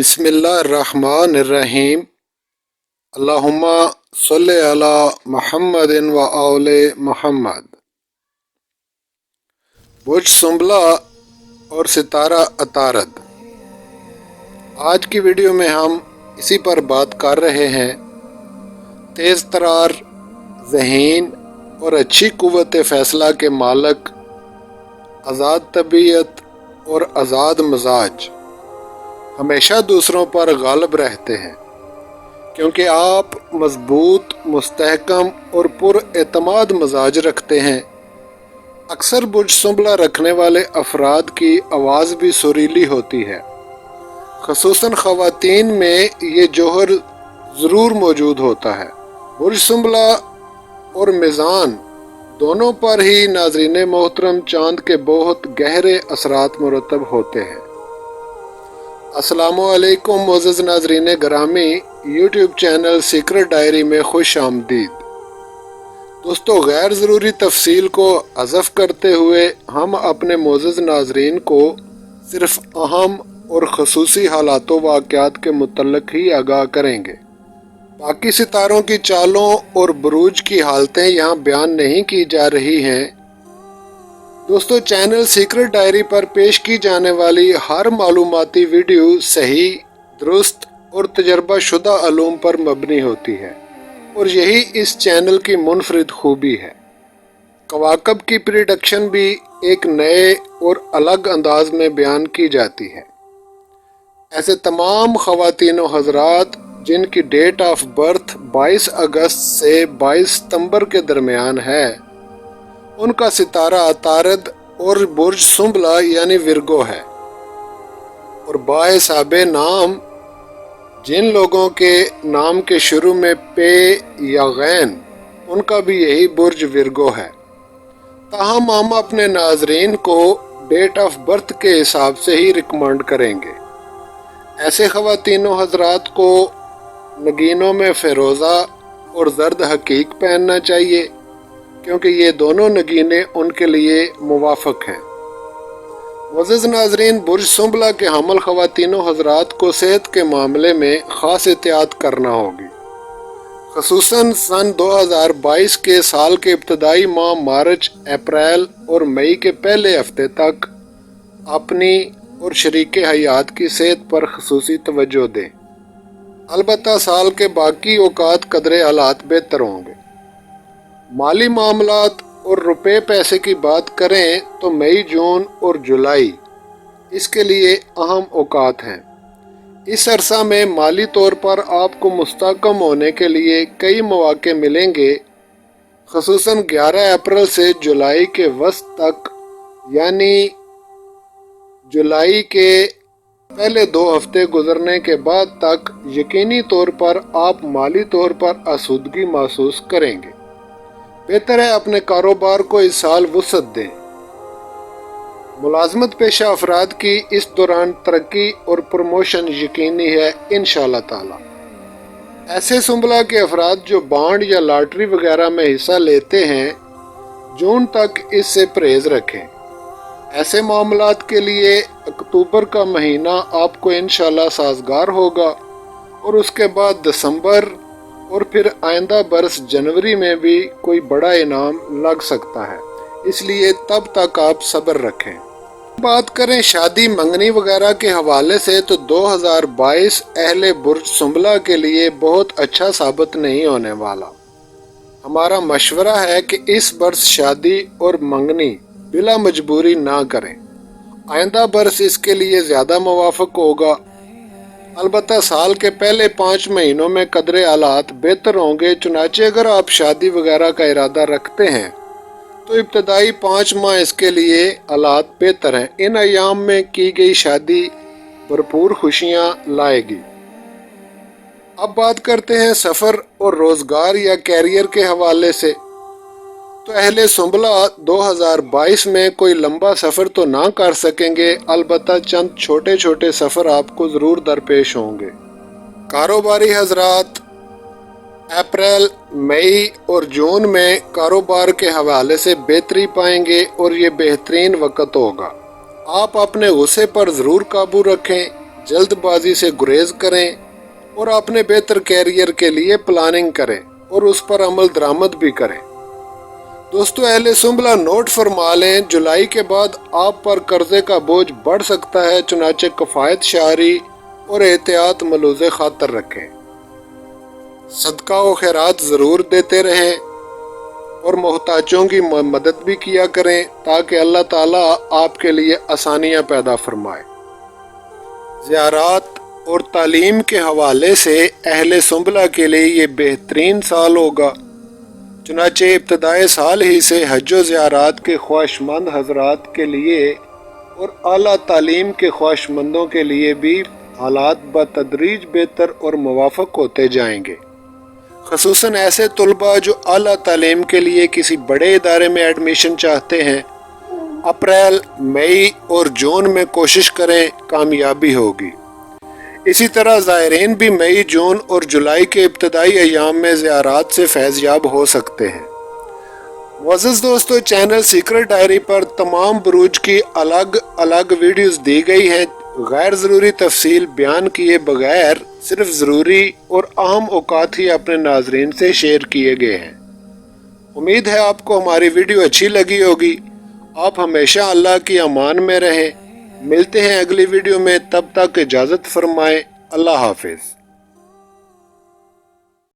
बिस्मिल्लाहिर्रहमानिर्रहीम। अल्लाहुम्मा सल्लि अला मुहम्मदिन व आले मुहम्मद। बुर्ज सुंबला और सितारा अतारद। आज की वीडियो में हम इसी पर बात कर रहे हैं। तेज़ तरार, ज़हीन और अच्छी कुव्वत फ़ैसला के मालिक, आज़ाद तबीयत और आज़ाद मजाज हमेशा दूसरों पर गालिब रहते हैं, क्योंकि आप मजबूत, मुस्तहकम और पुरएतमाद मजाज रखते हैं। अक्सर बुर्ज सुंबला रखने वाले अफराद की आवाज़ भी सुरीली होती है। ख़ुसूसन ख़वातीन में ये जौहर ज़रूर मौजूद होता है। बुर्ज सुंबला और मिज़ान दोनों पर ही नाज़रीन मोहतरम चाँद के बहुत गहरे असरात मुरतब होते हैं। अस्सलामु अलैकुम मोअज़्ज़ज़ नाज़रीन गिरामी, यूट्यूब चैनल सीक्रेट डायरी में खुश आमदीद। दोस्तों, गैर ज़रूरी तफसील को हज़फ करते हुए हम अपने मोअज़्ज़ज़ नाज़रीन को सिर्फ़ अहम और ख़ुसूसी हालातों वाक़यात के मुतल्लिक़ ही आगाह करेंगे। बाकी सितारों की चालों और बुरूज की हालतें यहाँ बयान नहीं की जा रही हैं। दोस्तों, चैनल सीक्रेट डायरी पर पेश की जाने वाली हर मालूमाती वीडियो सही, दुरुस्त और तजर्बा शुदा अलूम पर मबनी होती है, और यही इस चैनल की मुनफरिद खूबी है। कवाकब की प्रिडिक्शन भी एक नए और अलग अंदाज में बयान की जाती है। ऐसे तमाम ख़वातीन व हज़रात जिनकी डेट ऑफ बर्थ 22 अगस्त से 22 सितंबर के दरमियान है, उनका सितारा अतारद और बुर्ज सुंबला यानी विर्गो है। और बाहिसाबे नाम जिन लोगों के नाम के शुरू में पे या गैन, उनका भी यही बुर्ज विर्गो है। ताहम हम अपने नाजरीन को डेट ऑफ बर्थ के हिसाब से ही रिकमेंड करेंगे। ऐसे ख़वातीन व हज़रात को नगीनों में फ़िरोज़ा और ज़र्द हकीक पहनना चाहिए, क्योंकि ये दोनों नगीने उनके लिए मुवाफ़क हैं। मुअज़्ज़ज़ नाज़रीन, बुर्ज सुंबला के हमल ख़वातीन व हज़रात को सेहत के मामले में ख़ास एहतियात करना होगी। ख़ुसूसन सन 2022 के साल के इब्तदाई माह मार्च, अप्रैल और मई के पहले हफ्ते तक अपनी और शरीक हयात की सेहत पर ख़ुसूसी तवज्जो दें। अलबत्ता साल के बाकी औकात कदरे हालात बेहतर होंगे। माली मामलात और रुपए पैसे की बात करें तो मई, जून और जुलाई इसके लिए अहम औकात हैं। इस अरसा में माली तौर पर आपको मुस्तहकम होने के लिए कई मौके मिलेंगे। ख़ुसूसन 11 अप्रैल से जुलाई के वस्त तक, यानी जुलाई के पहले 2 हफ्ते गुजरने के बाद तक यकीनी तौर पर आप माली तौर पर आसूदगी महसूस करेंगे। बेहतर है अपने कारोबार को इस साल वुसअत दें। मुलाजमत पेशा अफराद की इस दौरान तरक्की और प्रमोशन यकीनी है इंशाअल्लाह ताला। ऐसे सुंबला के अफराद जो बॉन्ड या लॉटरी वगैरह में हिस्सा लेते हैं, जून तक इससे परहेज रखें। ऐसे मामलात के लिए अक्टूबर का महीना आपको इंशाअल्लाह साजगार होगा, और उसके बाद दिसंबर और फिर आइंदा बरस जनवरी में भी कोई बड़ा इनाम लग सकता है, इसलिए तब तक आप सब्र रखें। बात करें शादी मंगनी वगैरह के हवाले से, तो 2022 अहले बुर्ज सुंबला के लिए बहुत अच्छा साबित नहीं होने वाला। हमारा मशवरा है कि इस बरस शादी और मंगनी बिला मजबूरी ना करें। आइंदा बरस इसके लिए ज़्यादा मुवाफ़िक होगा। अलबत्ता साल के पहले 5 महीनों में कदरे हालात बेहतर होंगे। चुनाचे अगर आप शादी वगैरह का इरादा रखते हैं तो इब्तदाई 5 माह इसके लिए हालात बेहतर हैं। इन अयाम में की गई शादी भरपूर खुशियाँ लाएगी। अब बात करते हैं सफ़र और रोज़गार या कैरियर के हवाले से। तो अहले सुंबला 2022 में कोई लंबा सफ़र तो ना कर सकेंगे, अलबत्ता चंद छोटे छोटे सफ़र आपको ज़रूर दरपेश होंगे। कारोबारी हजरात अप्रैल, मई और जून में कारोबार के हवाले से बेहतरी पाएंगे, और ये बेहतरीन वक्त होगा। आप अपने गुस्से पर ज़रूर काबू रखें। जल्द बाजी से गुरेज करें और अपने बेहतर कैरियर के लिए प्लानिंग करें और उस पर अमल दरामद भी करें। दोस्तों अहले सुंबला नोट फरमा लें, जुलाई के बाद आप पर कर्जे का बोझ बढ़ सकता है, चुनाचे कफायत शारी और एहतियात मलूज़े खातर रखें। सदका व खैरात ज़रूर देते रहें और मोहताजों की मदद भी किया करें ताकि अल्लाह ताला आपके लिए आसानियाँ पैदा फरमाए। ज़ियारात और तालीम के हवाले से अहले सुंबला के लिए ये बेहतरीन साल होगा। चुनाचे इब्तदाई साल ही से हज व ज़ियारात के ख्वाहिशमंद हजरात के लिए और आला तालीम के ख्वाहिशमंदों के लिए भी हालात बतदरीज बेहतर और मुवाफ़क़ होते जाएंगे। ख़ुसूसन ऐसे तलबा जो आला तालीम के लिए किसी बड़े इदारे में एडमिशन चाहते हैं, अप्रैल, मई और जून में कोशिश करें, कामयाबी होगी। इसी तरह ज़ायरीन भी मई, जून और जुलाई के इब्तदाई अयाम में ज़ियारात से फैज़याब हो सकते हैं। वज़ीज़ दोस्तों, चैनल सीक्रेट डायरी पर तमाम बुरूज की अलग अलग वीडियोस दी गई हैं, गैर ज़रूरी तफसील बयान किए बगैर सिर्फ ज़रूरी और अहम औकात ही अपने नाजरीन से शेयर किए गए हैं। उम्मीद है आपको हमारी वीडियो अच्छी लगी होगी। आप हमेशा अल्लाह की अमान में रहें। मिलते हैं अगली वीडियो में, तब तक इजाज़त फरमाएं। अल्लाह हाफिज़।